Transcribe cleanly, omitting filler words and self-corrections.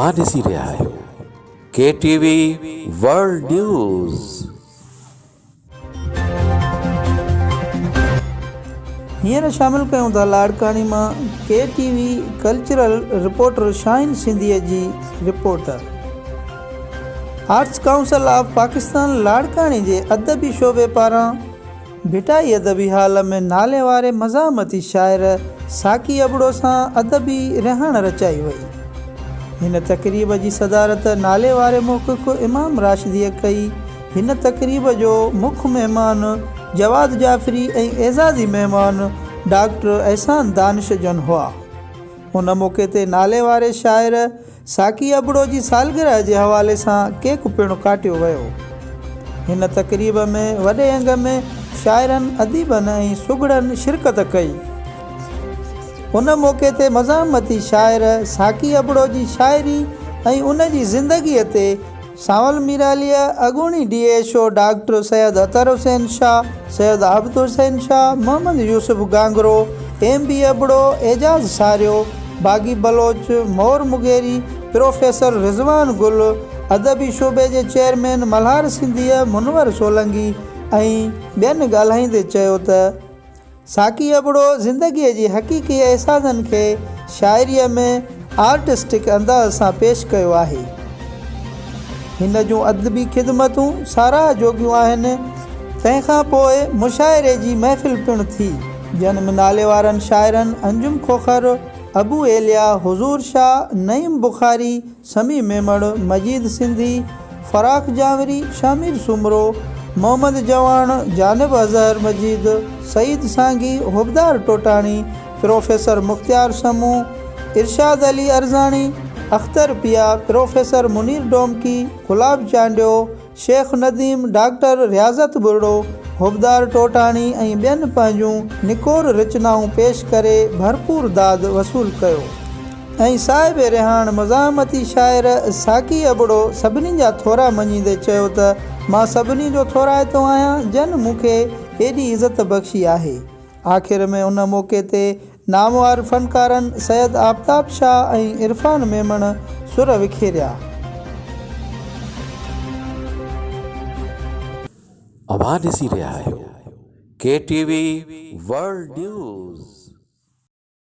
अवां ॾिसी रहिया आहियो KTV वर्ल्ड न्यूज़। हींअर शामिल कयूं था लाड़कानी मां KTV कल्चरल रिपोर्टर शाहीन सिंधीअ जी रिपोर्ट। आर्ट्स काउंसिल ऑफ पाकिस्तान लाड़कानी जे अदबी शोबे पारां भिटाई अदबी हाल में नाले वारे मज़ामती शाइर साकी अबड़ो सां अदबी रिहाण रचाई वई। हिन तक़रीब जी सदारत नाले वारे मुहक़िक़ इमाम राशिदीअ कई। हिन तक़रीब जो मुख्य मेहमान जवाद जाफ़री ऐं एज़ाज़ी मेहमान डॉक्टर एहसान दानिश जन हुआ। उन मौक़े ते नाले वारे शाइर साकी अबड़ो जी सालगिरह जे हवाले सां केक पिणु काटियो वियो। हिन तक़रीब में वॾे अंग में शाइरनि अदीबनि ऐं सुगड़नि शिरकत कई। उन मौक़े ते मज़ामती शाइर साकी अबड़ो जी शाइरी ऐं उन जी ज़िंदगीअ ते सावल मीरालीअ अॻूणी DSO डॉक्टर सैयद अतर हुसैन शाह, सैयद आबिद हुसैन शाह, मोहम्मद यूसुफ गांगरो, MB अबड़ो, एजाज़ सारियो, बागी बलोच, मोर मुगेरी, प्रोफेसर रिज़वान गुल, अदबी शोबे जे चेयरमैन मल्हार सिंधीअ मुनवर सोलंगी ऐं ॿियनि ॻाल्हाईंदे चयो त साकी अबड़ो ज़िंदगीअ जी हक़ीक़ी अहसासनि खे शाइरीअ में आर्टिस्टिक अंदाज़ सां पेश कयो आहे। हिन जूं अदबी ख़िदमतूं साराह जोगियूं आहिनि। तंहिंखां पोइ मुशाइरे जी महफ़िल पिणु थी। जन्म नाले वारनि शाइरनि अंजुम खोखर, अबू एलिया, हुज़ूर शाह, नईम बुखारी, समी मेमण, मजीद सिंधी, फराख जावरी, शामिर सुमरो, मोहम्मद जवान, जानिब अज़हर मजीद, सईद सांगी, हुबदार टोटाणी, प्रोफेसर मुख्तियार समू, इरशाद अली अर्ज़ाणी, अख्तर पिया, प्रोफेसर मुनीर डोमकी, गुलाब चांडियो, शेख नदीम, डॉक्टर रियाज़त बुरड़ो, हुबदार टोटाणी ऐं ॿियनि पंहिंजूं निकोर रचनाऊं पेश करे भरपूर दाद वसूल कयो। ऐं साहिब रिहाण मज़ामती शाइर साकी अबड़ो सभिनी जा थोरा मञींदे चयो त मां सभिनी जो थोराइतो आहियां जन मूंखे हेॾी इज़त बख़्शी आहे। आख़िर में उन मौक़े ते नामवार फ़नकारनि सैयद आफ़ताब शाह ऐं इरफान मेमण सुर विखेरिया। अवां ॾिसी रहिया आहियो KTV वर्ल्ड न्यूज़।